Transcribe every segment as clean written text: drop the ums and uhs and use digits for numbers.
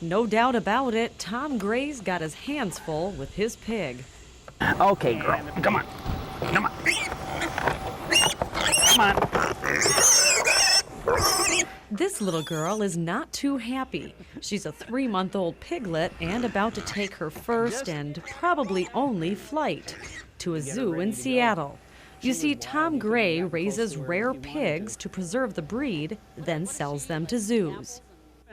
No doubt about it, Tom Gray's got his hands full with his pig. Okay, girl, come on. Come on. Come on. This little girl is not too happy. She's a 3-month-old piglet and about to take her first and probably only flight to a zoo in Seattle. You see, Tom Gray raises rare pigs to preserve the breed, then sells them to zoos.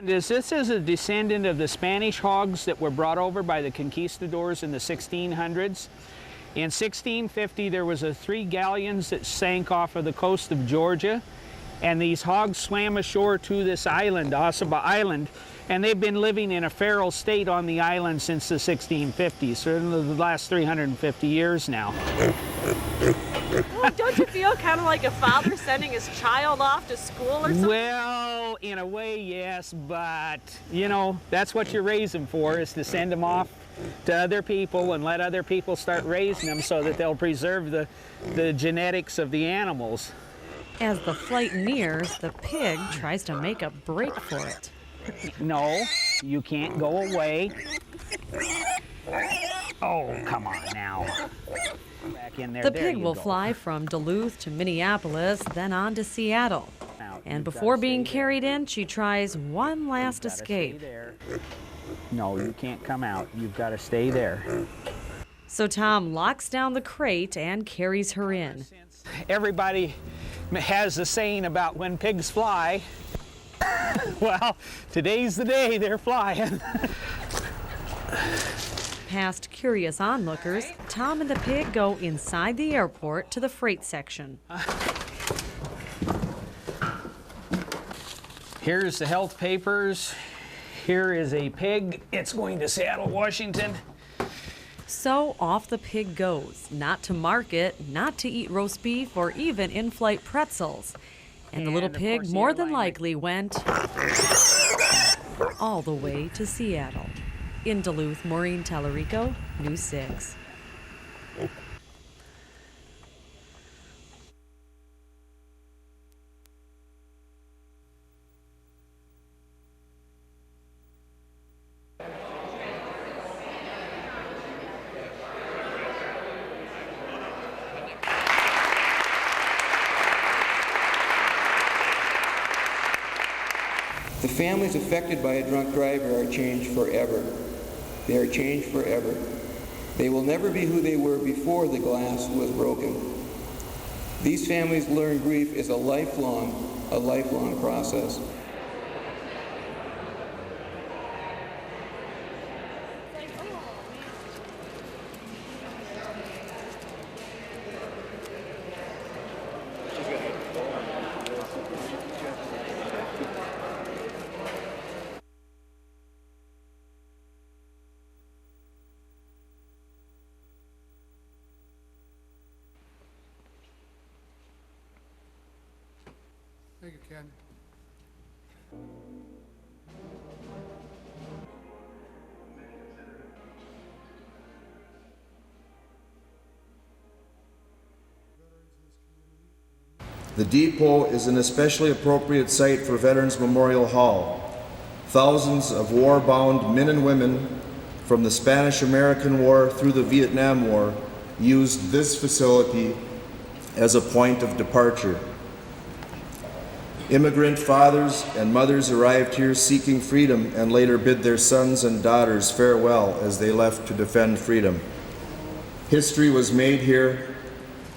This is a descendant of the Spanish hogs that were brought over by the conquistadors in the 1600s. In 1650, there was 3 galleons that sank off of the coast of Georgia, and these hogs swam ashore to this island, Ossabaw Island, and they've been living in a feral state on the island since the 1650s, so in the last 350 years now. Well, don't you feel kind of like a father sending his child off to school or something? Well, in a way, yes, but, you know, that's what you raise them for, is to send them off to other people and let other people start raising them so that they'll preserve the genetics of the animals. As the flight nears, the pig tries to make a break for it. No, you can't go away. Oh, come on now. Back in there. The pig will fly from Duluth to Minneapolis, then on to Seattle. And before being carried in, she tries one last escape. No, you can't come out. You've got to stay there. So Tom locks down the crate and carries her in. Everybody has the saying about when pigs fly. Well, today's the day they're flying. Past curious onlookers, Tom and the pig go inside the airport to the freight section. Here's the health papers. Here is a pig. It's going to Seattle, Washington. So off the pig goes, not to market, not to eat roast beef or even in-flight pretzels. And the little pig more than likely went all the way to Seattle. In Duluth, Maureen Tallarico, News 6. The families affected by a drunk driver are changed forever. They are changed forever. They will never be who they were before the glass was broken. These families learn grief is a lifelong process. Thank you, Ken. The depot is an especially appropriate site for Veterans Memorial Hall. Thousands of war-bound men and women from the Spanish-American War through the Vietnam War used this facility as a point of departure. Immigrant fathers and mothers arrived here seeking freedom and later bid their sons and daughters farewell as they left to defend freedom. History was made here.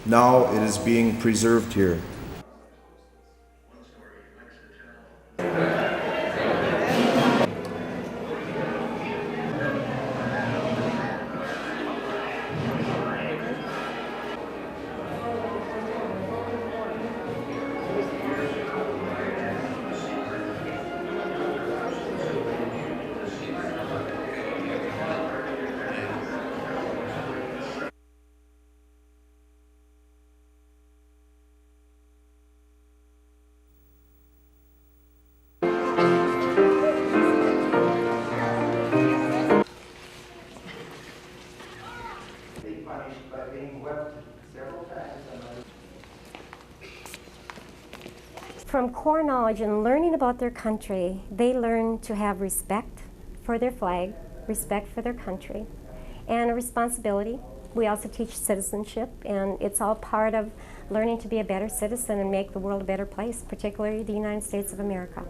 Now it is being preserved here. From core knowledge and learning about their country, they learn to have respect for their flag, respect for their country, and a responsibility. We also teach citizenship, and it's all part of learning to be a better citizen and make the world a better place, particularly the United States of America.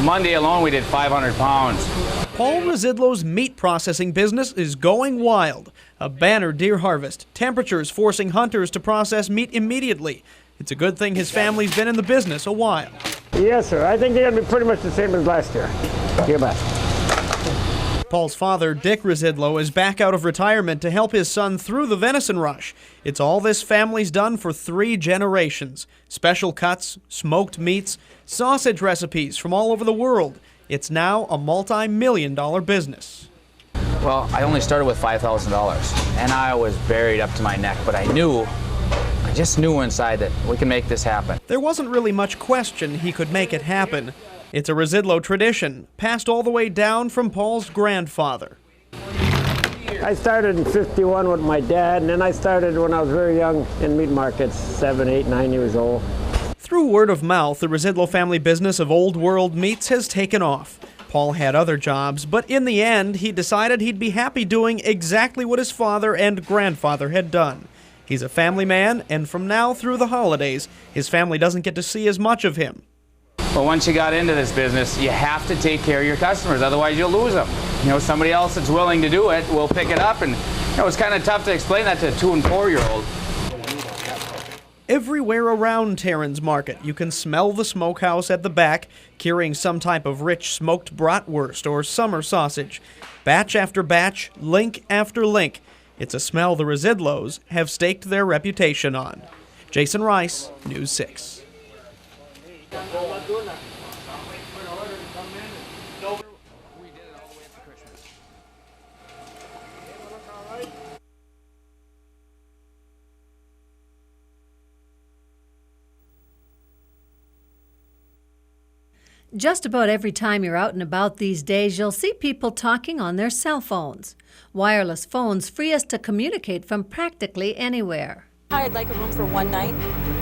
Monday alone, we did 500 pounds. Paul Residlow's meat processing business is going wild. A banner deer harvest, temperatures forcing hunters to process meat immediately. It's a good thing his family's been in the business a while. Yes, sir. I think they're going to be pretty much the same as last year. You bet. Paul's father, Dick Residlow, is back out of retirement to help his son through the venison rush. It's all this family's done for 3 generations. Special cuts, smoked meats, sausage recipes from all over the world. It's now a multi-million-dollar business. Well, I only started with $5,000, and I was buried up to my neck, but I just knew inside that we can make this happen. There wasn't really much question he could make it happen. It's a Residlow tradition, passed all the way down from Paul's grandfather. I started in '51 with my dad, and then I started when I was very young in meat markets, 7, 8, 9 years old. Through word of mouth, the Residlow family business of Old World Meats has taken off. Paul had other jobs, but in the end, he decided he'd be happy doing exactly what his father and grandfather had done. He's a family man, and from now through the holidays, his family doesn't get to see as much of him. But once you got into this business, you have to take care of your customers, otherwise you'll lose them. You know, somebody else that's willing to do it will pick it up, and you know, it's kind of tough to explain that to a 2- and 4-year-old. Everywhere around Terran's Market, you can smell the smokehouse at the back, carrying some type of rich smoked bratwurst or summer sausage. Batch after batch, link after link. It's a smell the Residlows have staked their reputation on. Jason Rice, News 6. Just about every time you're out and about these days, you'll see people talking on their cell phones. Wireless phones free us to communicate from practically anywhere. Hi, I'd like a room for one night,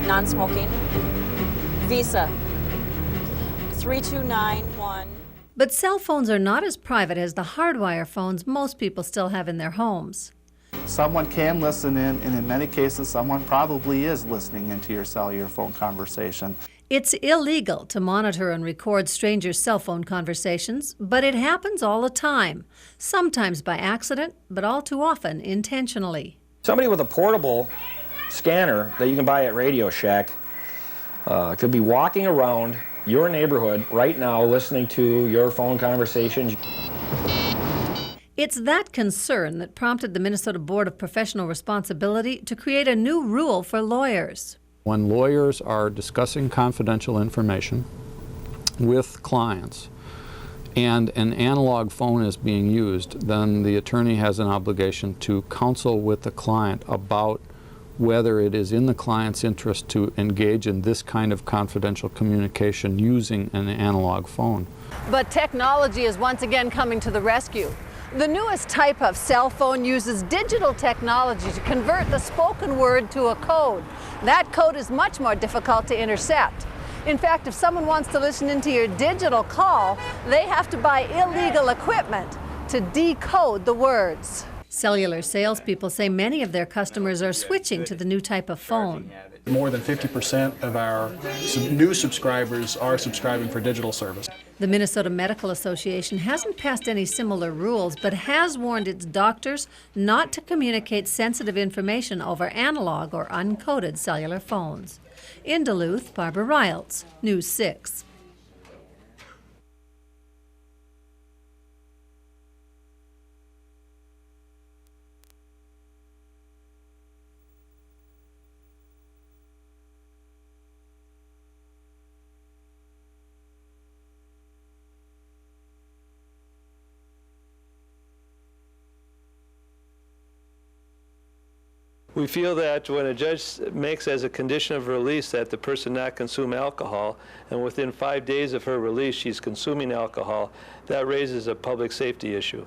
non-smoking. Visa, 3291. But cell phones are not as private as the hardwire phones most people still have in their homes. Someone can listen in, and in many cases, someone probably is listening into your cellular phone conversation. It's illegal to monitor and record strangers' cell phone conversations, but it happens all the time, sometimes by accident, but all too often intentionally. Somebody with a portable scanner that you can buy at Radio Shack could be walking around your neighborhood right now listening to your phone conversations. It's that concern that prompted the Minnesota Board of Professional Responsibility to create a new rule for lawyers. When lawyers are discussing confidential information with clients and an analog phone is being used, then the attorney has an obligation to counsel with the client about whether it is in the client's interest to engage in this kind of confidential communication using an analog phone. But technology is once again coming to the rescue. The newest type of cell phone uses digital technology to convert the spoken word to a code. That code is much more difficult to intercept. In fact, if someone wants to listen into your digital call, they have to buy illegal equipment to decode the words. Cellular salespeople say many of their customers are switching to the new type of phone. More than 50% of our new subscribers are subscribing for digital service. The Minnesota Medical Association hasn't passed any similar rules, but has warned its doctors not to communicate sensitive information over analog or uncoded cellular phones. In Duluth, Barbara Riles, News 6. We feel that when a judge makes as a condition of release that the person not consume alcohol, and within 5 days of her release she's consuming alcohol, that raises a public safety issue.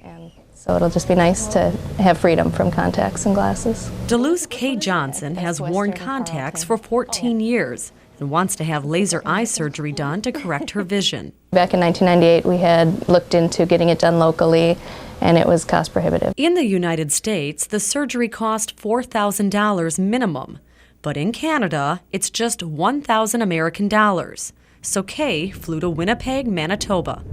And so it'll just be nice to have freedom from contacts and glasses. Duluth's Kay Johnson has worn contacts for 14 years and wants to have laser eye surgery done to correct her vision. Back in 1998, we had looked into getting it done locally, and it was cost prohibitive. In the United States, the surgery cost $4,000 minimum, but in Canada, it's just $1,000 American dollars. So Kay flew to Winnipeg, Manitoba.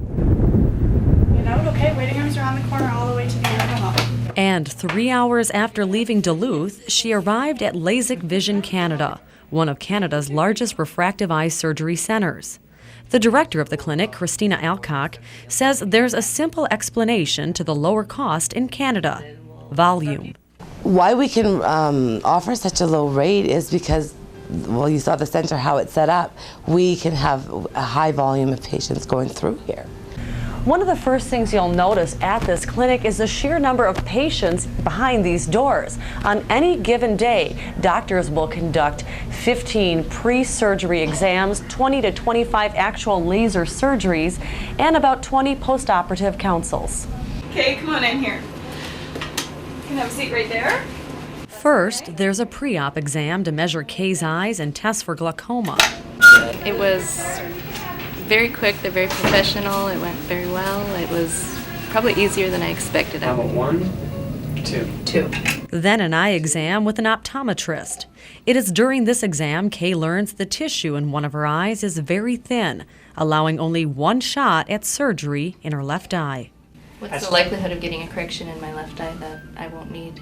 Okay, waiting rooms around the corner all the way to the end of the hall. And 3 hours after leaving Duluth, she arrived at LASIK Vision Canada, one of Canada's largest refractive eye surgery centers. The director of the clinic, Christina Alcock, says there's a simple explanation to the lower cost in Canada: volume. Why we can offer such a low rate is because, well, you saw the center, how it's set up. We can have a high volume of patients going through here. One of the first things you'll notice at this clinic is the sheer number of patients behind these doors. On any given day, doctors will conduct 15 pre-surgery exams, 20 to 25 actual laser surgeries, and about 20 post-operative consults. Okay, come on in here. You can have a seat right there. First, there's a pre-op exam to measure Kay's eyes and test for glaucoma. It was very quick, they're very professional, it went very well. It was probably easier than I expected. How about 1, 2? 2. Then an eye exam with an optometrist. It is during this exam Kay learns the tissue in one of her eyes is very thin, allowing only one shot at surgery in her left eye. What's the likelihood of getting a correction in my left eye that I won't need?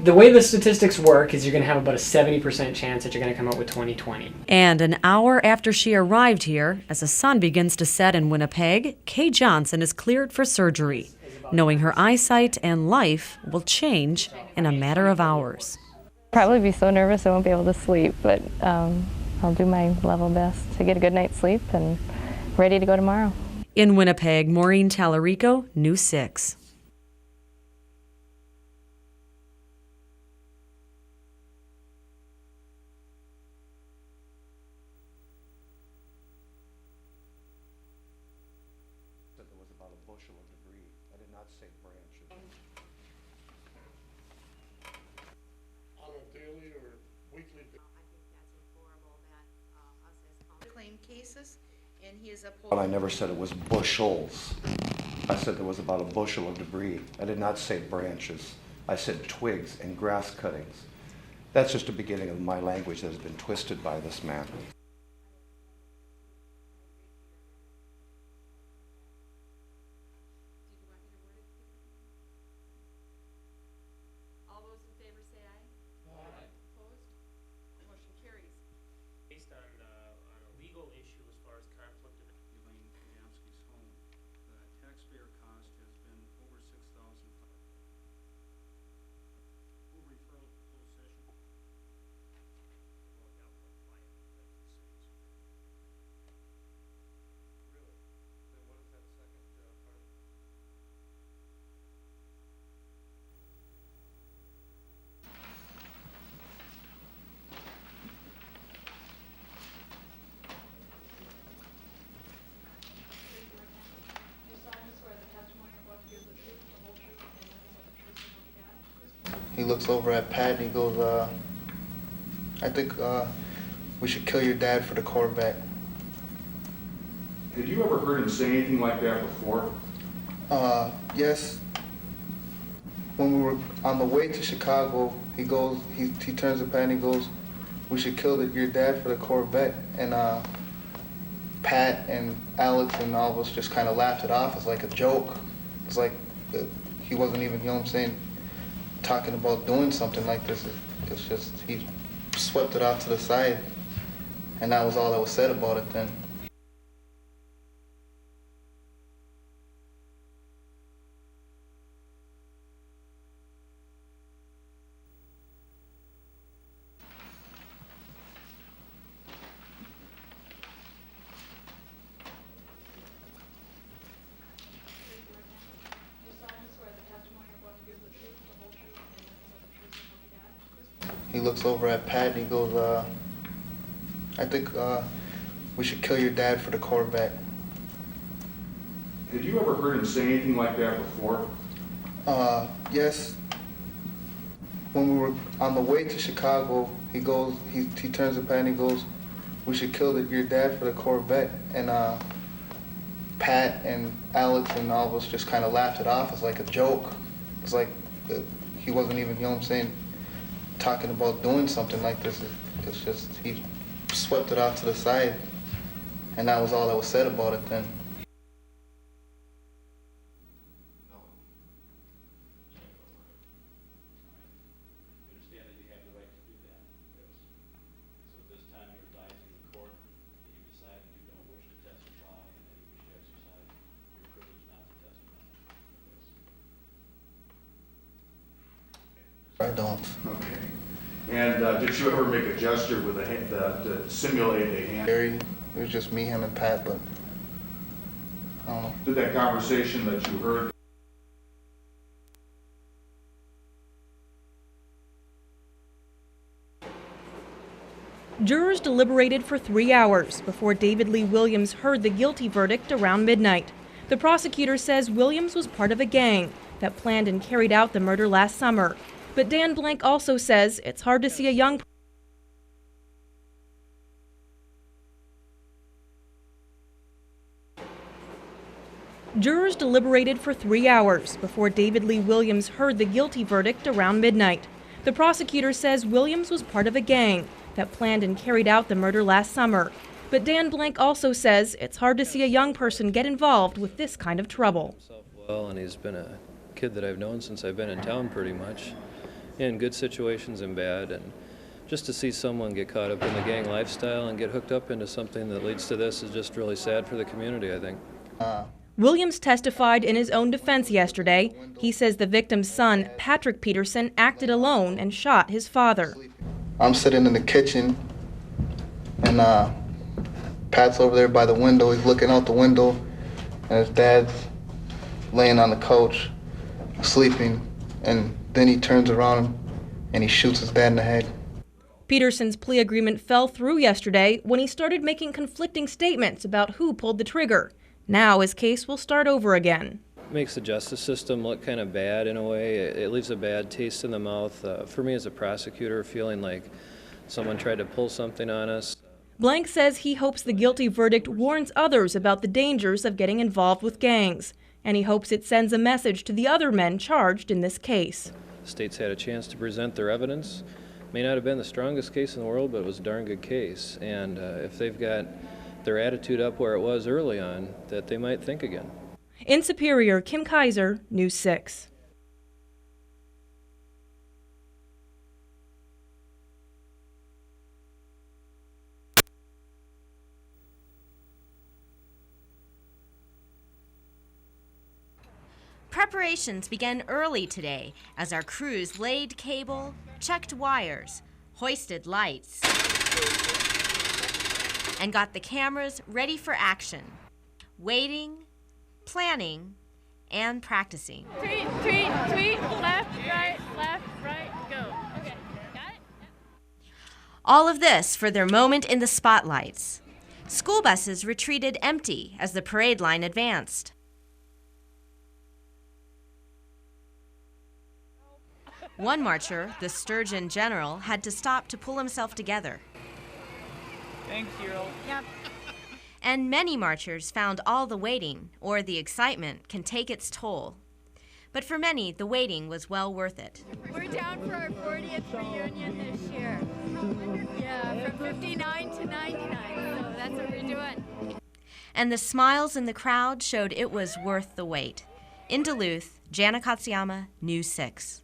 The way the statistics work is you're going to have about a 70% chance that you're going to come out with 20/20. And an hour after she arrived here, as the sun begins to set in Winnipeg, Kay Johnson is cleared for surgery, knowing her eyesight and life will change in a matter of hours. Probably be so nervous I won't be able to sleep, but I'll do my level best to get a good night's sleep and ready to go tomorrow. In Winnipeg, Maureen Tallarico, News 6. But I never said it was bushels. I said there was about a bushel of debris. I did not say branches. I said twigs and grass cuttings. That's just the beginning of my language that has been twisted by this man. All those in favor say aye. Aye. Opposed? Motion carries. Based on a legal issue as far as conflict of Taxpayer cost has been over $6,000. We'll refer to closed session. Really? Then what is that second part? He looks over at Pat and he goes, I think we should kill your dad for the Corvette. Had you ever heard him say anything like that before? Yes. When we were on the way to Chicago, he goes, he turns to Pat and he goes, we should kill your dad for the Corvette. And Pat and Alex and all of us just kind of laughed it off as like a joke. It's like he wasn't even, you know what I'm saying, talking about doing something like this. It's just, he swept it off to the side, and that was all that was said about it then. looks over at Pat and he goes, I think we should kill your dad for the Corvette. Had you ever heard him say anything like that before? Yes. When we were on the way to Chicago, he turns to Pat and he goes, we should kill your dad for the Corvette. And Pat and Alex and all of us just kind of laughed it off as like a joke. It's like he wasn't even, you know what I'm saying, talking about doing something like this. It's just, he swept it off to the side. And that was all that was said about it then. I don't. Okay. And did you ever make a gesture with a hand to simulate a hand? It was just me, him, and Pat, but I don't know. Did that conversation that you heard? Jurors deliberated for 3 hours before David Lee Williams heard the guilty verdict around midnight. The prosecutor says Williams was part of a gang that planned and carried out the murder last summer. But Dan Blank also says it's hard to see a young Jurors deliberated for 3 hours before David Lee Williams heard the guilty verdict around midnight. The prosecutor says Williams was part of a gang that planned and carried out the murder last summer. But Dan Blank also says it's hard to see a young person get involved with this kind of trouble. Well, and he's been a kid that I've known since I've been in town pretty much, in good situations and bad, and just to see someone get caught up in the gang lifestyle and get hooked up into something that leads to this is just really sad for the community, I think. Williams testified in his own defense yesterday. He says the victim's son, Patrick Peterson, acted alone and shot his father. I'm sitting in the kitchen, and Pat's over there by the window. He's looking out the window, and his dad's laying on the couch, sleeping, and then he turns around and he shoots his dad in the head. Peterson's plea agreement fell through yesterday when he started making conflicting statements about who pulled the trigger. Now his case will start over again. It makes the justice system look kind of bad in a way. It leaves a bad taste in the mouth. For me as a prosecutor, feeling like someone tried to pull something on us. Blank says he hopes the guilty verdict warns others about the dangers of getting involved with gangs, and he hopes it sends a message to the other men charged in this case. The state's had a chance to present their evidence. May not have been the strongest case in the world, but it was a darn good case. And if they've got their attitude up where it was early on, that they might think again. In Superior, Kim Kaiser, News 6. Preparations began early today as our crews laid cable, checked wires, hoisted lights, and got the cameras ready for action. Waiting, planning, and practicing. Tweet, tweet, tweet, left, right, go. Okay, got it? Yep. All of this for their moment in the spotlights. School buses retreated empty as the parade line advanced. One marcher, the Sturgeon General, had to stop to pull himself together. Thanks, Cyril. Yep. And many marchers found all the waiting, or the excitement, can take its toll. But for many, the waiting was well worth it. We're down for our 40th reunion this year. Yeah, from 59 to 99, so that's what we're doing. And the smiles in the crowd showed it was worth the wait. In Duluth, Jana Katsuyama, News 6.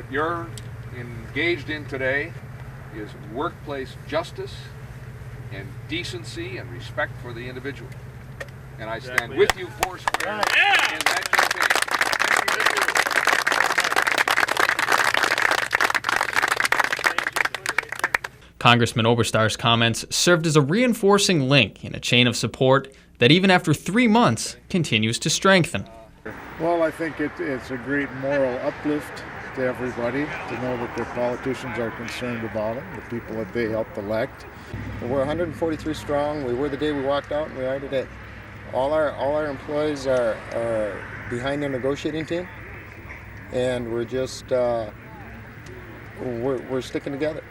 that you're engaged in today is workplace justice and decency and respect for the individual. And I stand with you foursquare in that campaign. Congressman Oberstar's comments served as a reinforcing link in a chain of support that even after 3 months continues to strengthen. Well, I think it's a great moral uplift to everybody to know that their politicians are concerned about them, the people that they helped elect. We're 143 strong. We were the day we walked out, and we are today. All our employees are behind the negotiating team, and we're just we're sticking together.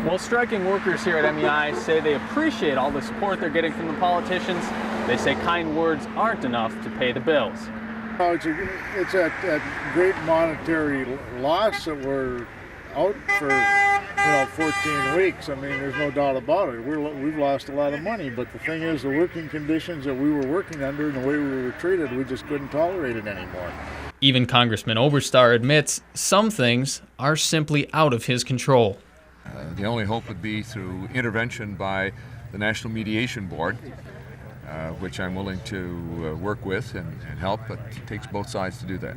Well, striking workers here at MEI say they appreciate all the support they're getting from the politicians. They say kind words aren't enough to pay the bills. It's a great monetary loss that we're out for 14 weeks. I mean, there's no doubt about it. We've lost a lot of money, but the thing is, the working conditions that we were working under and the way we were treated, we just couldn't tolerate it anymore. Even Congressman Oberstar admits some things are simply out of his control. The only hope would be through intervention by the National Mediation Board, which I'm willing to work with and help, but it takes both sides to do that.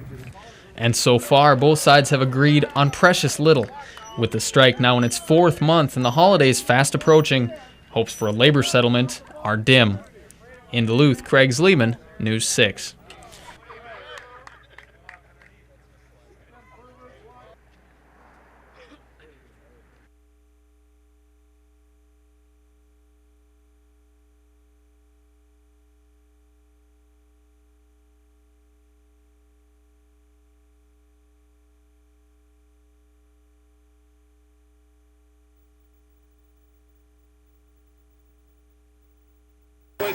And so far, both sides have agreed on precious little. With the strike now in its 4th month and the holidays fast approaching, hopes for a labor settlement are dim. In Duluth, Craig Zleeman, News 6.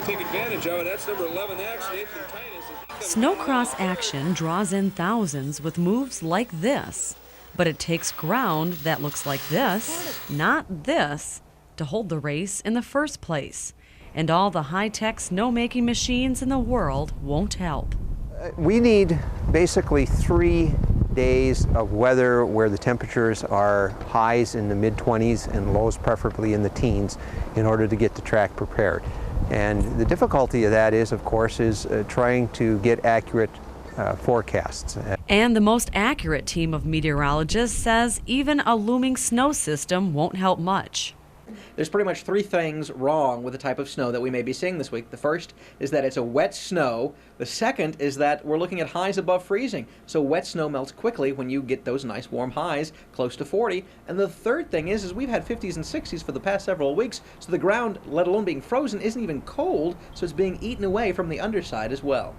Take advantage of it. That's number 11X, Snowcross action draws in thousands with moves like this, but it takes ground that looks like this, not this, to hold the race in the first place. And all the high-tech snowmaking machines in the world won't help. We need basically 3 days of weather where the temperatures are highs in the mid-20s and lows preferably in the teens in order to get the track prepared. And the difficulty of that is, of course, trying to get accurate forecasts. And the most accurate team of meteorologists says even a looming snow system won't help much. There's pretty much 3 things wrong with the type of snow that we may be seeing this week. The first is that it's a wet snow. The second is that we're looking at highs above freezing. So wet snow melts quickly when you get those nice warm highs close to 40. And the third thing is we've had 50s and 60s for the past several weeks, so the ground, let alone being frozen, isn't even cold, so it's being eaten away from the underside as well.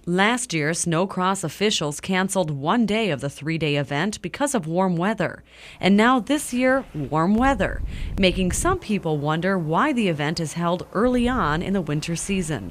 Last year, Snowcross officials canceled 1 day of the 3-day event because of warm weather. And now this year, warm weather, making some people wonder why the event is held early on in the winter season.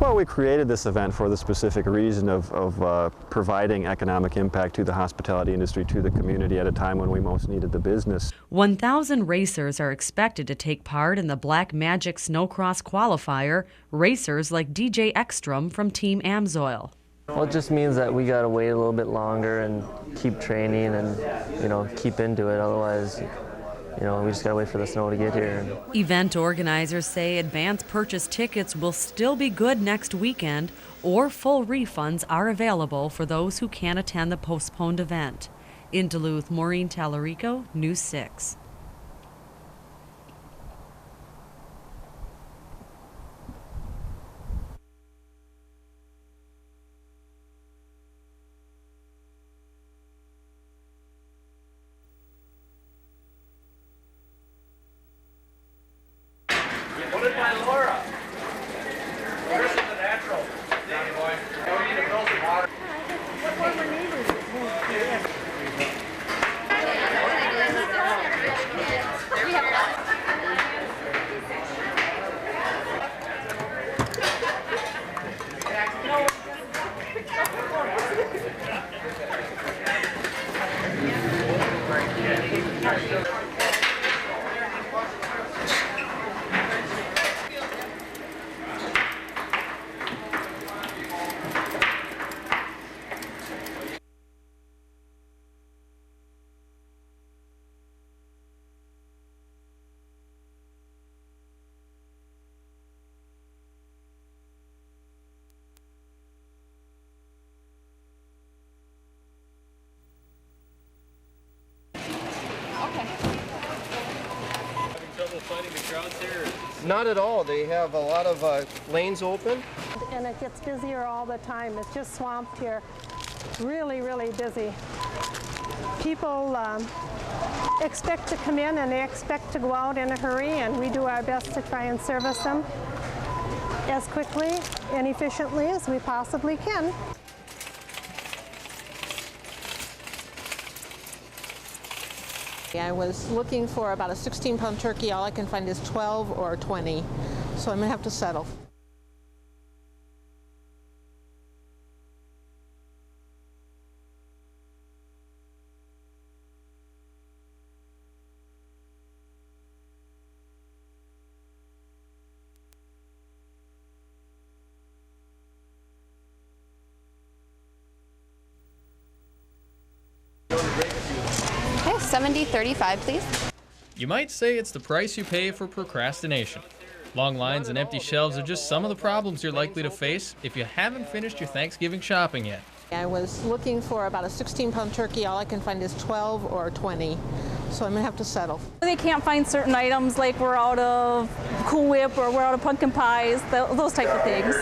Well, we created this event for the specific reason of providing economic impact to the hospitality industry, to the community at a time when we most needed the business. 1,000 racers are expected to take part in the Black Magic Snowcross qualifier, racers like DJ Ekstrom from Team Amsoil. Well, it just means that we got to wait a little bit longer and keep training and, keep into it. Otherwise, we just got to wait for the snow to get here. Event organizers say advance purchase tickets will still be good next weekend, or full refunds are available for those who can't attend the postponed event. In Duluth, Maureen Tallarico, News 6. fighting the crowds here? Not at all. They have a lot of lanes open. And it gets busier all the time. It's just swamped here. Really, really busy. People expect to come in and they expect to go out in a hurry, and we do our best to try and service them as quickly and efficiently as we possibly can. I was looking for about a 16-pound turkey. All I can find is 12 or 20, so I'm going to have to settle. Okay, 70-35, please. You might say it's the price you pay for procrastination. Long lines and empty shelves are just some of the problems you're likely to face if you haven't finished your Thanksgiving shopping yet. I was looking for about a 16-pound turkey. All I can find is 12 or 20, so I'm going to have to settle. They can't find certain items, like we're out of Cool Whip or we're out of pumpkin pies, those type of things.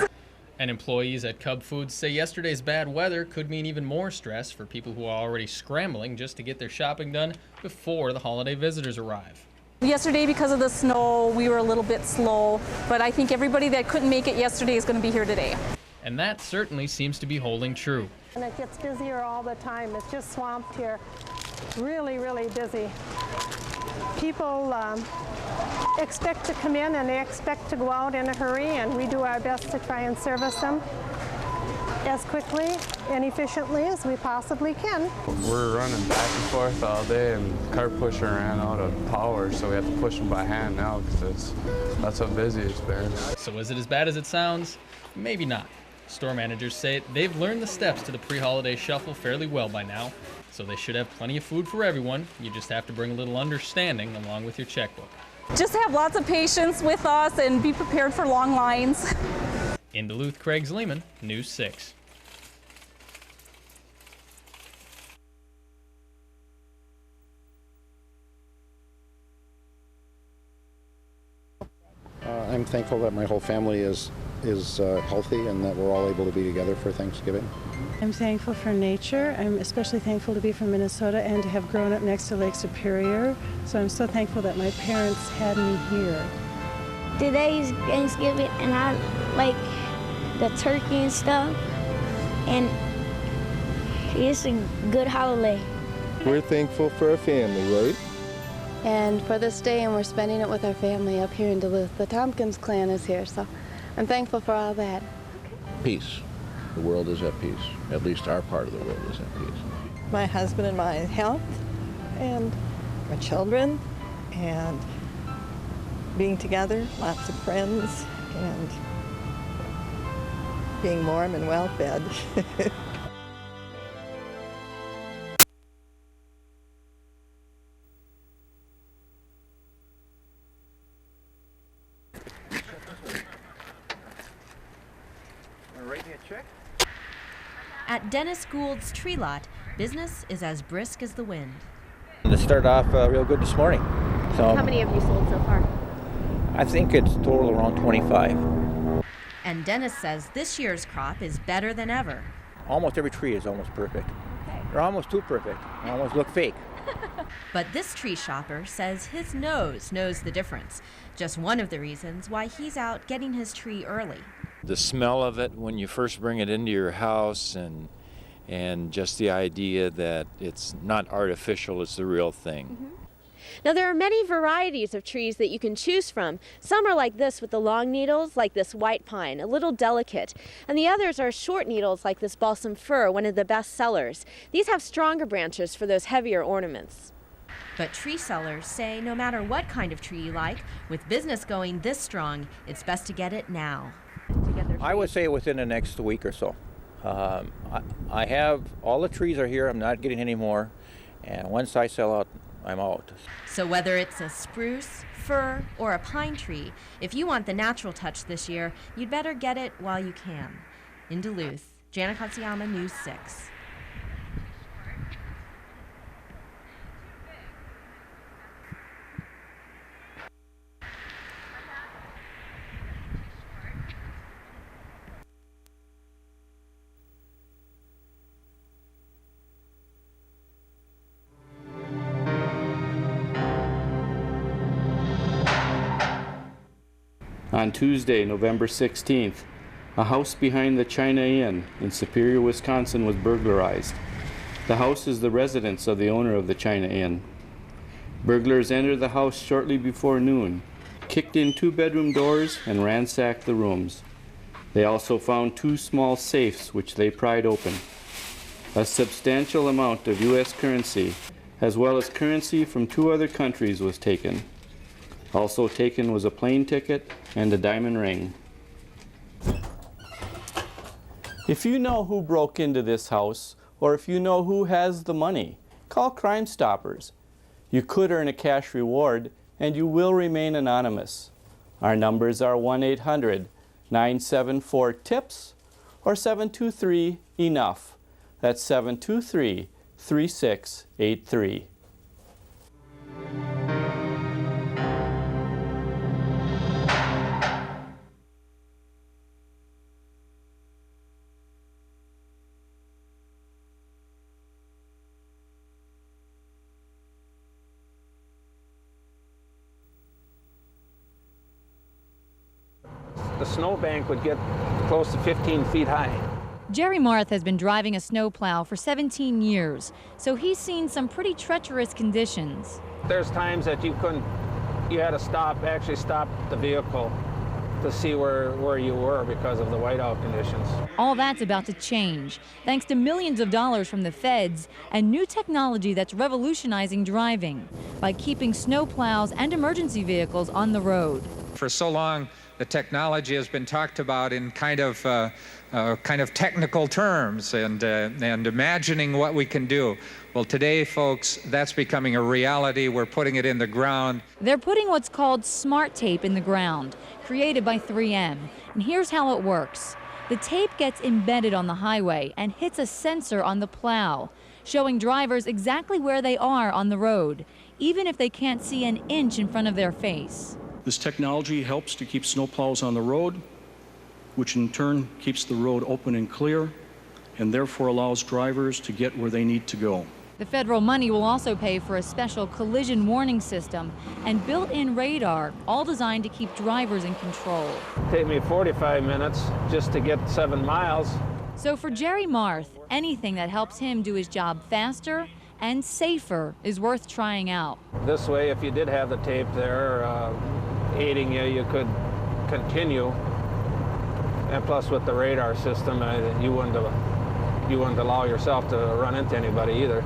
And employees at Cub Foods say yesterday's bad weather could mean even more stress for people who are already scrambling just to get their shopping done before the holiday visitors arrive. Yesterday, because of the snow, we were a little bit slow, but I think everybody that couldn't make it yesterday is going to be here today. And that certainly seems to be holding true. And it gets busier all the time. It's just swamped here. Really, really busy. People expect to come in and they expect to go out in a hurry, and we do our best to try and service them as quickly and efficiently as we possibly can. We're running back and forth all day, and the cart pusher ran out of power, so we have to push them by hand now because that's how busy it's been. So is it as bad as it sounds? Maybe not. Store managers say they've learned the steps to the pre-holiday shuffle fairly well by now, so they should have plenty of food for everyone. You just have to bring a little understanding along with your checkbook. Just have lots of patience with us and be prepared for long lines. In Duluth, Craig Zleeman, News 6. I'm thankful that my whole family is healthy and that we're all able to be together for Thanksgiving. I'm thankful for nature. I'm especially thankful to be from Minnesota and to have grown up next to Lake Superior. So I'm so thankful that my parents had me here. Today's Thanksgiving and I like the turkey and stuff, and it's a good holiday. We're thankful for our family, right? And for this day, and we're spending it with our family up here in Duluth. The Tompkins clan is here, so I'm thankful for all that. Peace. The world is at peace. At least our part of the world is at peace. My husband and my health, and my children, and being together, lots of friends, and being warm and well fed. At Dennis Gould's tree lot, business is as brisk as the wind. It started off real good this morning. So How many have you sold so far? I think it's total around 25. And Dennis says this year's crop is better than ever. Almost every tree is almost perfect. Okay. They're almost too perfect. They almost look fake. But this tree shopper says his nose knows the difference. Just one of the reasons why he's out getting his tree early. The smell of it when you first bring it into your house, and just the idea that it's not artificial, it's the real thing. Mm-hmm. Now there are many varieties of trees that you can choose from. Some are like this with the long needles, like this white pine, a little delicate. And the others are short needles like this balsam fir, one of the best sellers. These have stronger branches for those heavier ornaments. But tree sellers say no matter what kind of tree you like, with business going this strong, it's best to get it now. I would say within the next week or so. I have, all the trees are here, I'm not getting any more, and once I sell out, I'm out. So whether it's a spruce, fir, or a pine tree, if you want the natural touch this year, you'd better get it while you can. In Duluth, Jana Katsuyama, News 6. On Tuesday, November 16th, a house behind the China Inn in Superior, Wisconsin was burglarized. The house is the residence of the owner of the China Inn. Burglars entered the house shortly before noon, kicked in 2-bedroom doors, and ransacked the rooms. They also found 2 small safes which they pried open. A substantial amount of U.S. currency, as well as currency from 2 other countries, was taken. Also taken was a plane ticket and a diamond ring. If you know who broke into this house, or if you know who has the money, call Crime Stoppers. You could earn a cash reward, and you will remain anonymous. Our numbers are 1-800-974-TIPS or 723-ENOUGH. That's 723-3683. The snowbank would get close to 15 feet high. Jerry Marth has been driving a snowplow for 17 years, so he's seen some pretty treacherous conditions. There's times that you had to actually stop the vehicle to see where you were because of the whiteout conditions. All that's about to change, thanks to millions of dollars from the feds and new technology that's revolutionizing driving by keeping snowplows and emergency vehicles on the road. For so long, the technology has been talked about in kind of technical terms and imagining what we can do. Well, today, folks, that's becoming a reality. We're putting it in the ground. They're putting what's called smart tape in the ground, created by 3M. And here's how it works. The tape gets embedded on the highway and hits a sensor on the plow, showing drivers exactly where they are on the road, even if they can't see an inch in front of their face. This technology helps to keep snowplows on the road, which in turn keeps the road open and clear, and therefore allows drivers to get where they need to go. The federal money will also pay for a special collision warning system and built-in radar, all designed to keep drivers in control. Take me 45 minutes just to get 7 miles. So for Jerry Marth, anything that helps him do his job faster and safer is worth trying out. This way, if you did have the tape there aiding you, you could continue. And plus with the radar system, you wouldn't allow yourself to run into anybody either.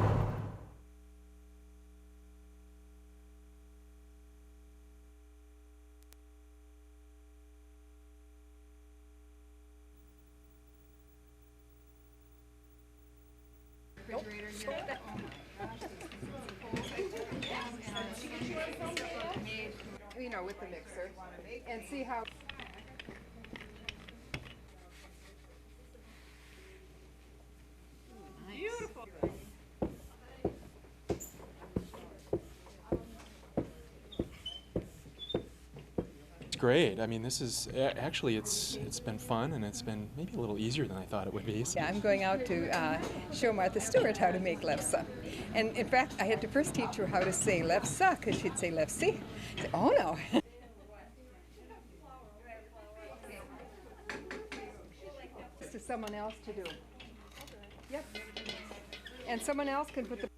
You know, with the mixer, and see how. Beautiful. It's great. I mean, this is actually it's been fun, and it's been maybe a little easier than I thought it would be. So. Yeah, I'm going out to show Martha Stewart how to make lefse. And in fact, I had to first teach her how to say lefse, because she'd say lefse. I said, oh no. This is someone else to do. Yep. And someone else can put the.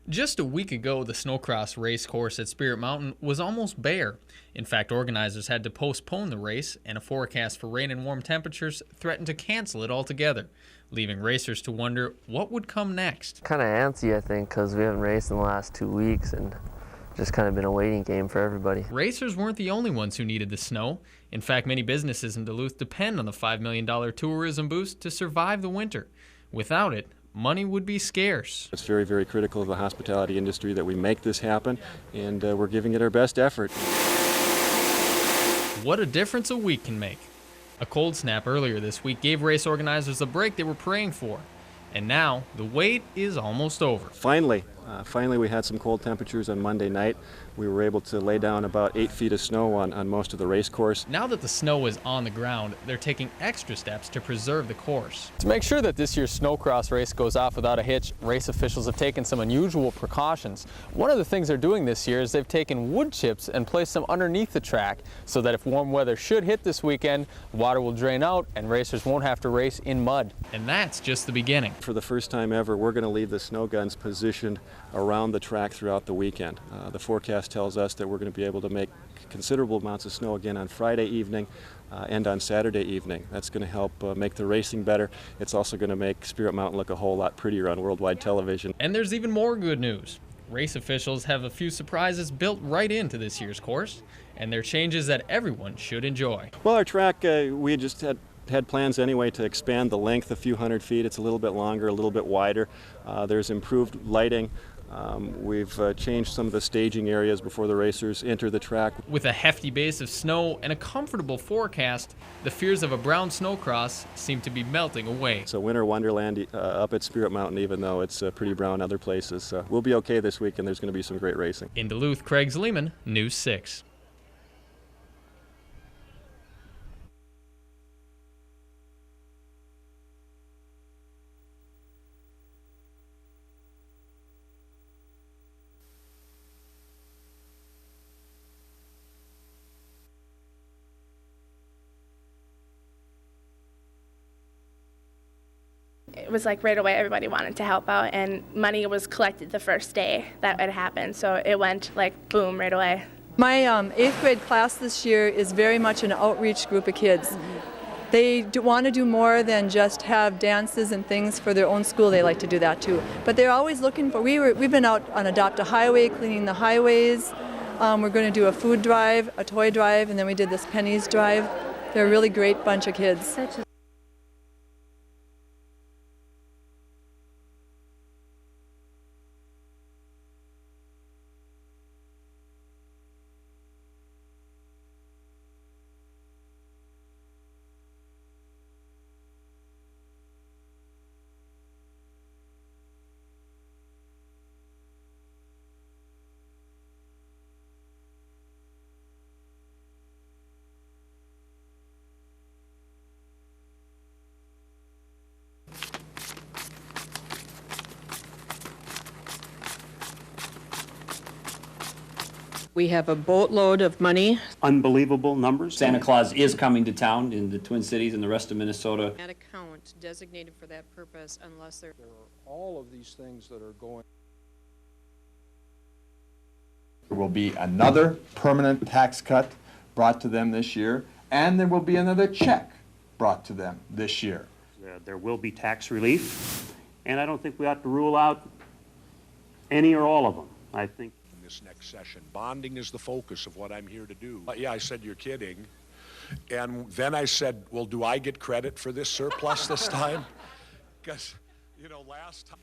Just a week ago, the snowcross race course at Spirit Mountain was almost bare. In fact, organizers had to postpone the race, and a forecast for rain and warm temperatures threatened to cancel it altogether, leaving racers to wonder what would come next. Kind of antsy, I think, because we haven't raced in the last 2 weeks, and just kind of been a waiting game for everybody. Racers weren't the only ones who needed the snow. In fact, many businesses in Duluth depend on the $5 million tourism boost to survive the winter. Without it, money would be scarce. It's very, very critical of the hospitality industry that we make this happen, and we're giving it our best effort. What a difference a week can make. A cold snap earlier this week gave race organizers a break they were praying for. And now, the wait is almost over. Finally, Finally, we had some cold temperatures on Monday night. We were able to lay down about 8 feet of snow on most of the race course. Now that the snow is on the ground, they're taking extra steps to preserve the course. To make sure that this year's snowcross race goes off without a hitch, race officials have taken some unusual precautions. One of the things they're doing this year is they've taken wood chips and placed them underneath the track so that if warm weather should hit this weekend, water will drain out and racers won't have to race in mud. And that's just the beginning. For the first time ever, we're going to leave the snow guns positioned around the track throughout the weekend. The forecast tells us that we're going to be able to make considerable amounts of snow again on Friday evening and on Saturday evening. That's going to help make the racing better. It's also going to make Spirit Mountain look a whole lot prettier on worldwide television. And there's even more good news. Race officials have a few surprises built right into this year's course, and they're changes that everyone should enjoy. Well, our track, we just had plans anyway to expand the length a few hundred feet. It's a little bit longer, a little bit wider. There's improved lighting. We've changed some of the staging areas before the racers enter the track. With a hefty base of snow and a comfortable forecast, the fears of a brown snowcross seem to be melting away. So winter wonderland up at Spirit Mountain, even though it's pretty brown other places. We'll be okay this week, and there's going to be some great racing. In Duluth, Craig Zleeman, News 6. It was like right away everybody wanted to help out, and money was collected the first day that it happened, so it went like boom right away. My 8th grade class this year is very much an outreach group of kids. They want to do more than just have dances and things for their own school. They like to do that too. But they're always looking for, we've been out on Adopt a Highway, cleaning the highways. We're going to do a food drive, a toy drive, and then we did this pennies drive. They're a really great bunch of kids. We have a boatload of money. Unbelievable numbers. Santa Claus is coming to town in the Twin Cities and the rest of Minnesota. An account designated for that purpose unless there are all of these things that are going. There will be another permanent tax cut brought to them this year, and there will be another check brought to them this year. There will be tax relief, and I don't think we ought to rule out any or all of them. I think this next session. Bonding is the focus of what I'm here to do. Yeah, I said, you're kidding. And then I said, well, do I get credit for this surplus this time? Because, you know, last time...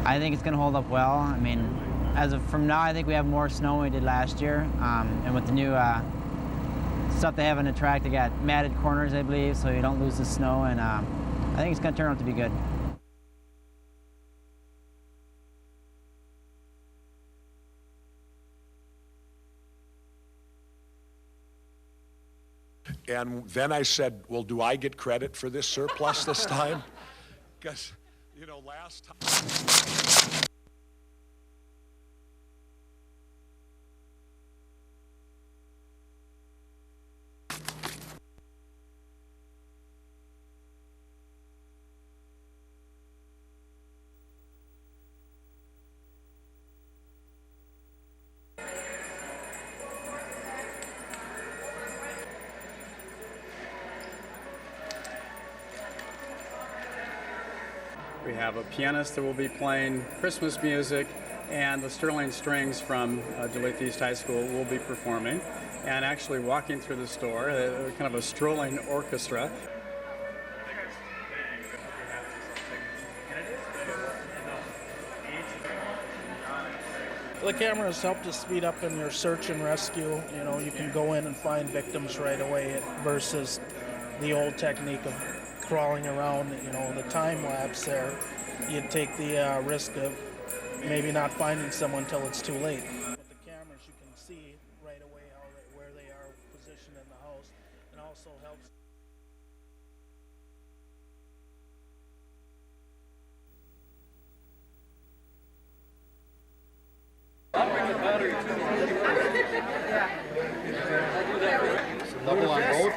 I think it's going to hold up well. I mean, from now, I think we have more snow than we did last year. And with the new stuff they have on the track, they got matted corners, I believe, so you don't lose the snow. And I think it's going to turn out to be good. And then I said, well, do I get credit for this surplus this time? Because, you know, last time... We have a pianist that will be playing Christmas music, and the Sterling Strings from Duluth East High School will be performing. And actually walking through the store, kind of a strolling orchestra. The cameras help to speed up in your search and rescue. You know, you can go in and find victims right away versus the old technique of crawling around. You know, the time lapse there, you take the risk of maybe not finding someone till it's too late. With the cameras, you can see right away where they are positioned in the house, and also helps. Double on both?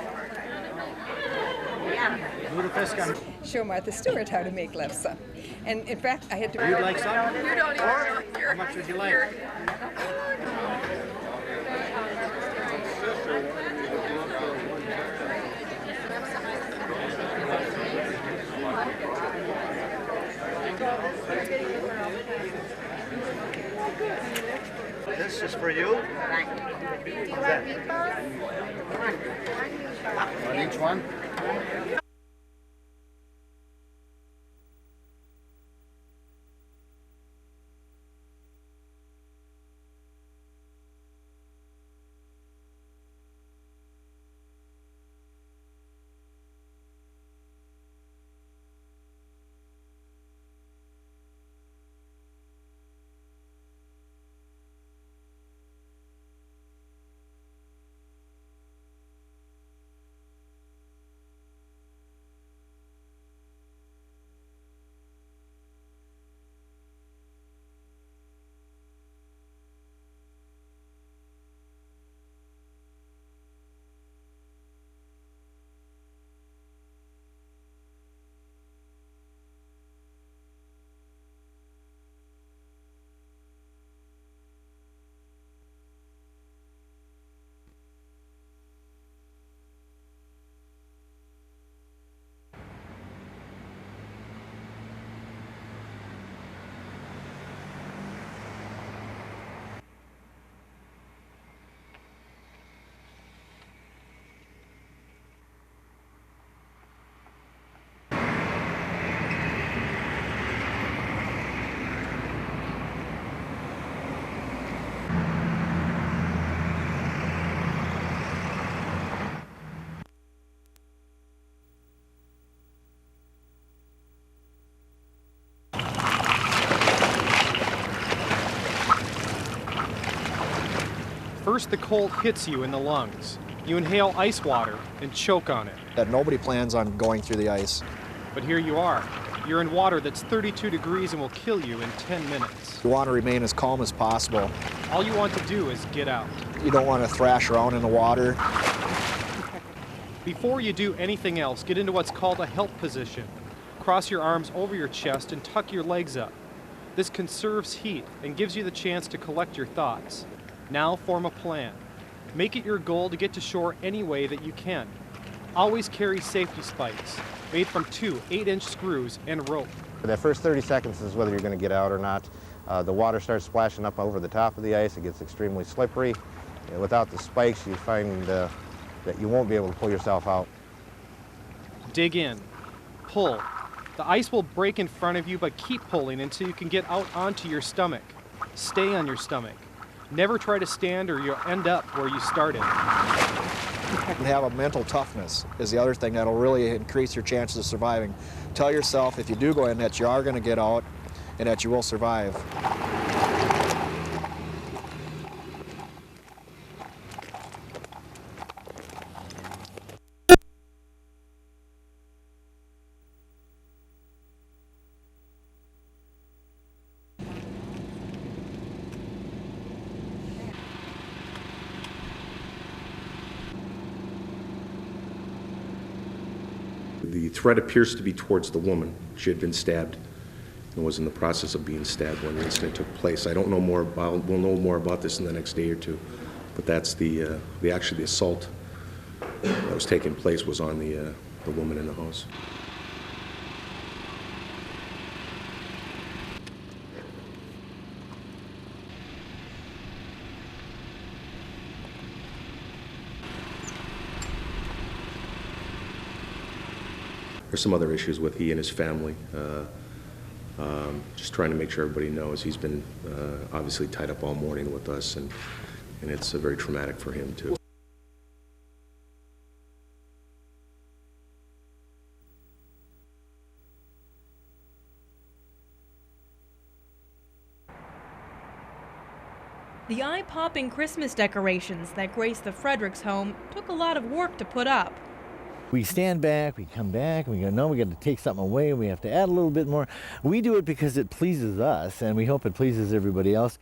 Show Martha Stewart how to make lefse. And in fact, I had to... You'd like some? You don't even know. How much would you like? This is for you. Do you want meatballs? On each one? First, the cold hits you in the lungs. You inhale ice water and choke on it. That nobody plans on going through the ice. But here you are. You're in water that's 32 degrees and will kill you in 10 minutes. You want to remain as calm as possible. All you want to do is get out. You don't want to thrash around in the water. Before you do anything else, get into what's called a help position. Cross your arms over your chest and tuck your legs up. This conserves heat and gives you the chance to collect your thoughts. Now form a plan. Make it your goal to get to shore any way that you can. Always carry safety spikes, made from 2 8-inch screws and rope. That first 30 seconds is whether you're going to get out or not. The water starts splashing up over the top of the ice. It gets extremely slippery. Without the spikes, you find that you won't be able to pull yourself out. Dig in. Pull. The ice will break in front of you, but keep pulling until you can get out onto your stomach. Stay on your stomach. Never try to stand or you'll end up where you started. Have a mental toughness is the other thing that'll really increase your chances of surviving. Tell yourself if you do go in that you are going to get out and that you will survive. The threat appears to be towards the woman. She had been stabbed and was in the process of being stabbed when the incident took place. I don't know more about, we'll know more about this in the next day or two, but that's actually the assault that was taking place was on the woman in the house. there's some other issues with he and his family. Just trying to make sure everybody knows he's been obviously tied up all morning with us, and it's very traumatic for him too. The eye-popping Christmas decorations that grace the Fredericks home took a lot of work to put up. We stand back, we come back, and we go, no, we got to take something away, we have to add a little bit more. We do it because it pleases us, and we hope it pleases everybody else.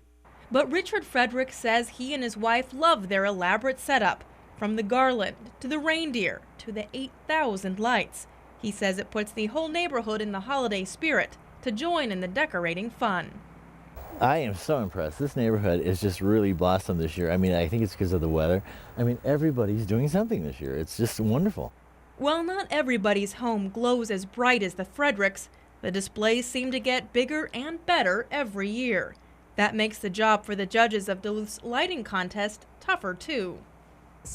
But Richard Frederick says he and his wife love their elaborate setup, from the garland to the reindeer to the 8,000 lights. He says it puts the whole neighborhood in the holiday spirit to join in the decorating fun. I am so impressed. This neighborhood is just really blossomed this year. I mean, I think it's because of the weather. I mean, everybody's doing something this year. It's just wonderful. While not everybody's home glows as bright as the Fredericks, the displays seem to get bigger and better every year. That makes the job for the judges of Duluth's lighting contest tougher too.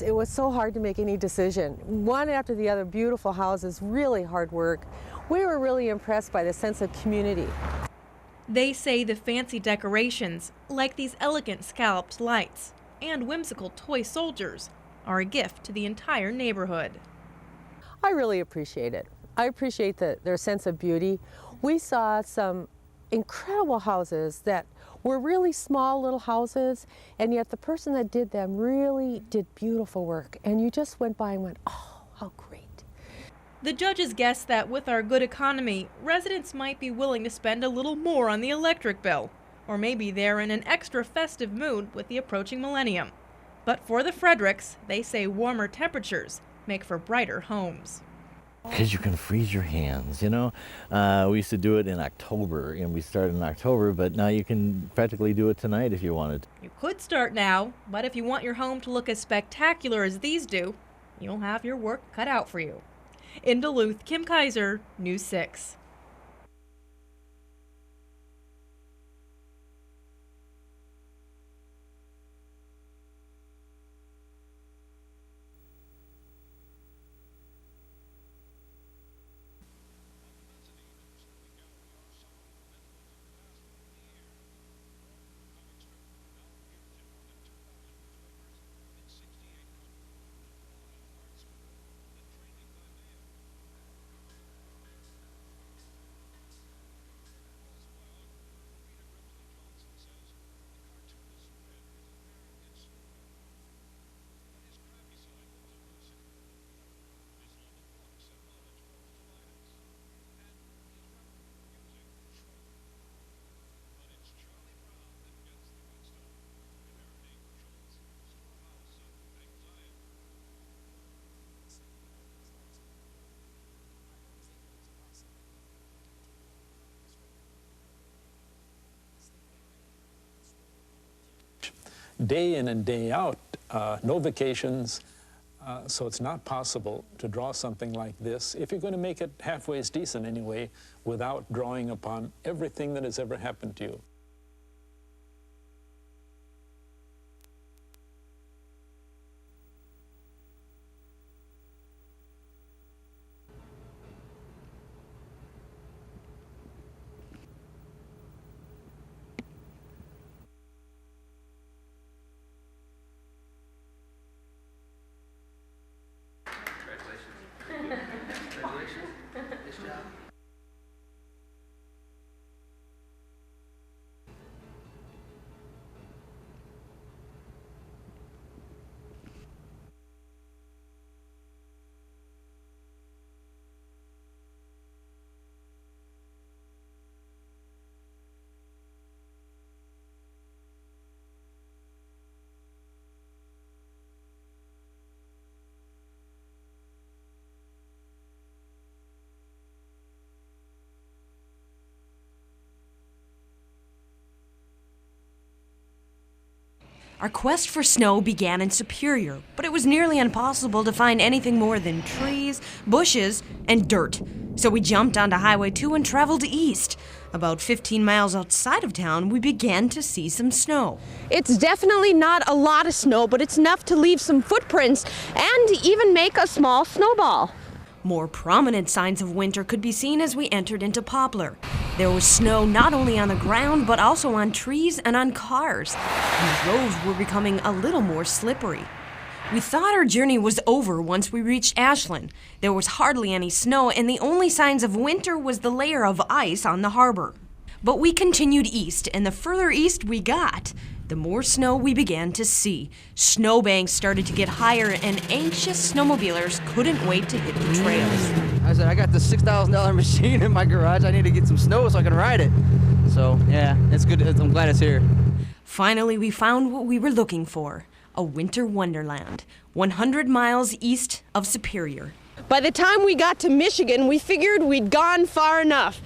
It was so hard to make any decision. One after the other, beautiful houses, really hard work. We were really impressed by the sense of community. They say the fancy decorations, like these elegant scalloped lights and whimsical toy soldiers, are a gift to the entire neighborhood. I really appreciate it. I appreciate their sense of beauty. We saw some incredible houses that were really small little houses, and yet the person that did them really did beautiful work. And you just went by and went, oh, how great. The judges guess that with our good economy, residents might be willing to spend a little more on the electric bill, or maybe they're in an extra festive mood with the approaching millennium. But for the Fredericks, they say warmer temperatures make for brighter homes. Because you can freeze your hands, you know. We used to do it in October, and we started in October, but now you can practically do it tonight if you wanted. You could start now, but if you want your home to look as spectacular as these do, you'll have your work cut out for you. In Duluth, Kim Kaiser, News 6. Day in and day out, no vacations, so it's not possible to draw something like this, if you're going to make it halfway as decent anyway, without drawing upon everything that has ever happened to you. Our quest for snow began in Superior, but it was nearly impossible to find anything more than trees, bushes, and dirt. So we jumped onto Highway 2 and traveled east. About 15 miles outside of town, we began to see some snow. It's definitely not a lot of snow, but it's enough to leave some footprints and even make a small snowball. More prominent signs of winter could be seen as we entered into Poplar. There was snow not only on the ground, but also on trees and on cars. And the roads were becoming a little more slippery. We thought our journey was over once we reached Ashland. There was hardly any snow, and the only signs of winter was the layer of ice on the harbor. But we continued east, and the further east we got, the more snow we began to see. Snowbanks started to get higher, and anxious snowmobilers couldn't wait to hit the trails. I said, I got this $6,000 machine in my garage. I need to get some snow so I can ride it. So, yeah, it's good. I'm glad it's here. Finally, we found what we were looking for. A winter wonderland, 100 miles east of Superior. By the time we got to Michigan, we figured we'd gone far enough.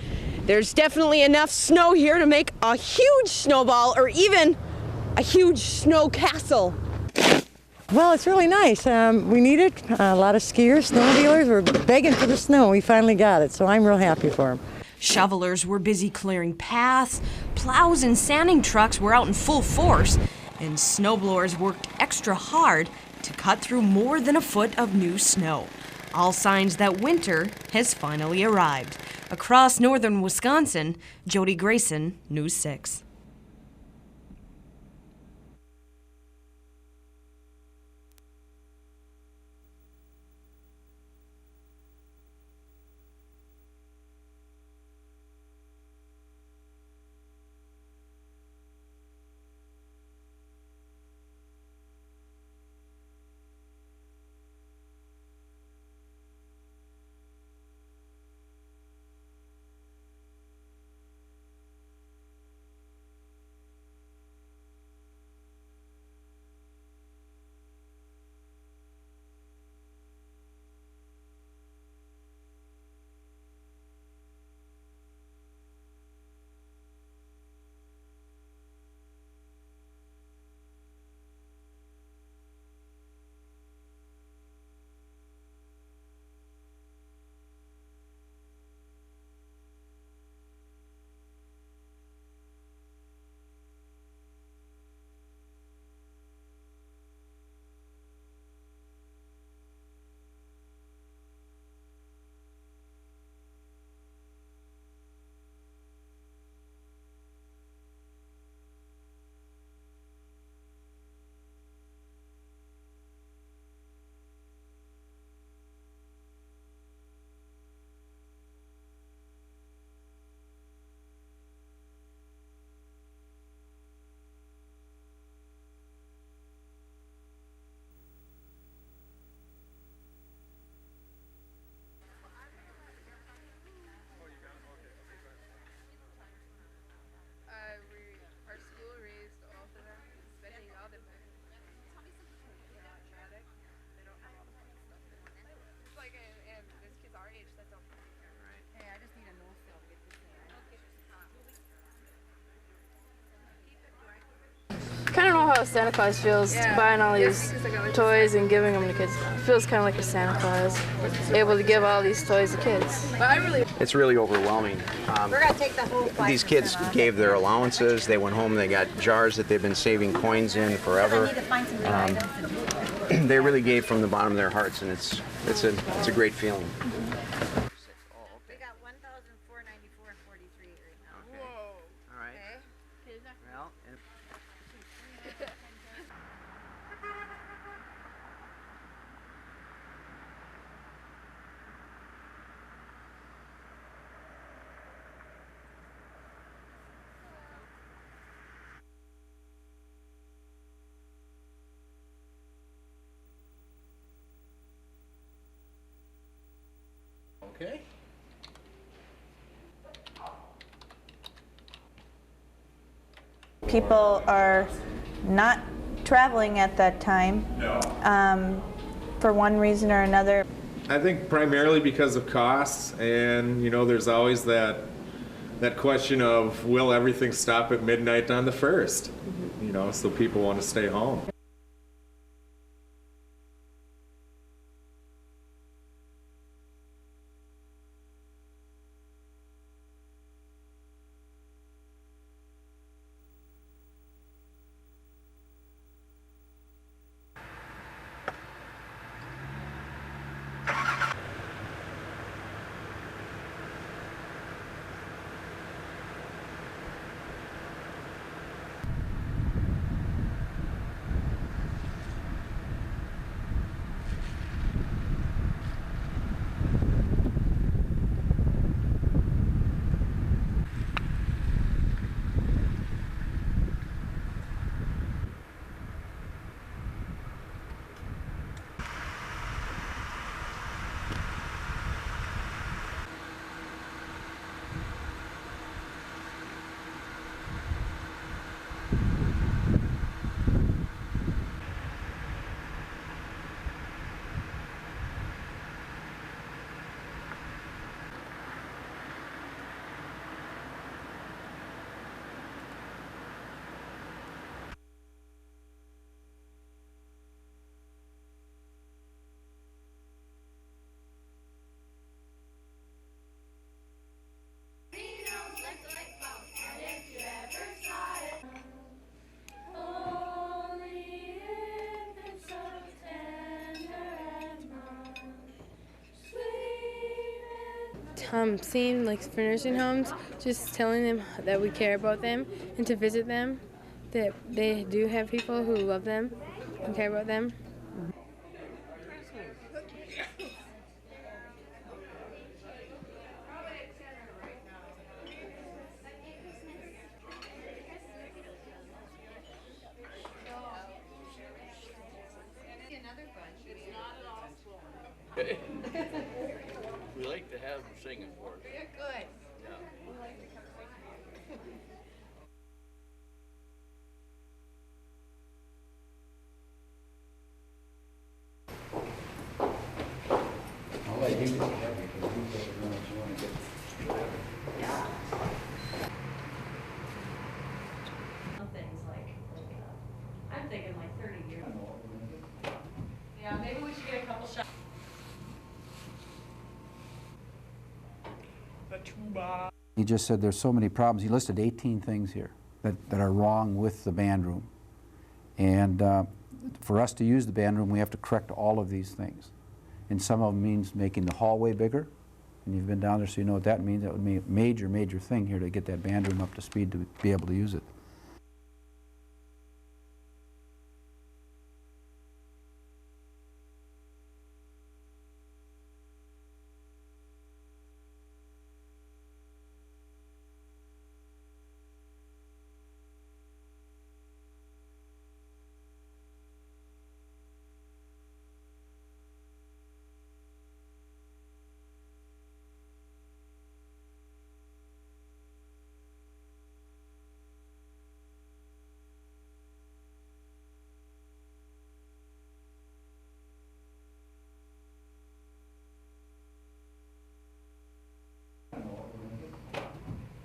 There's definitely enough snow here to make a huge snowball or even a huge snow castle. Well, it's really nice. We need it. A lot of skiers, snowmobilers were begging for the snow. We finally got it, so I'm real happy for them. Shovelers were busy clearing paths, plows and sanding trucks were out in full force, and snowblowers worked extra hard to cut through more than a foot of new snow. All signs that winter has finally arrived. Across northern Wisconsin, Jody Grayson, News 6. I kind of know how Santa Claus feels, buying all these toys and giving them to kids. It feels kind of like a Santa Claus, able to give all these toys to kids. It's really overwhelming. We're going to take the whole These kids gave their allowances. They went home, they got jars that they've been saving coins in forever. They really gave from the bottom of their hearts, and it's a great feeling. We got $1,494.43 right now. Okay. All right. Well, Okay. People are not traveling at that time for one reason or another. I think primarily because of costs, and you know, there's always that question of will everything stop at midnight on the 1st? You know, so people want to stay home. seeing like for nursing homes, just telling them that we care about them and to visit them, that they do have people who love them and care about them. We like to have them singing for us. Yeah, good. Yeah. I'll let you get happy because you guys are going to want to get. Things like I'm thinking like 30 years. Yeah, maybe we should get a couple shots. He just said there's so many problems. He listed 18 things here that are wrong with the band room. And for us to use the band room, we have to correct all of these things. And some of them means making the hallway bigger. And you've been down there, so you know what that means. That would be a major, major thing here to get that band room up to speed to be able to use it.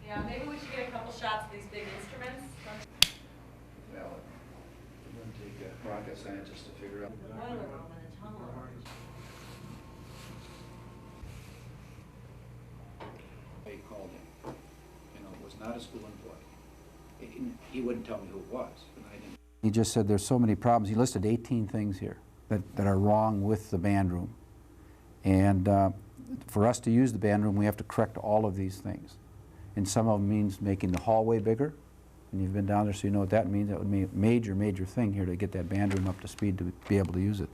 Yeah, maybe we should get a couple shots of these big instruments. Well, it wouldn't take a rocket scientist to figure out. Boiler room and a tunnel. He called him. You know, it was not a school employee. He wouldn't tell me who it was, and I didn't. He just said there's so many problems. He listed 18 things here that are wrong with the band room. And for us to use the band room, we have to correct all of these things. And some of them means making the hallway bigger. And you've been down there, so you know what that means. That would be a major, major thing here to get that band room up to speed to be able to use it.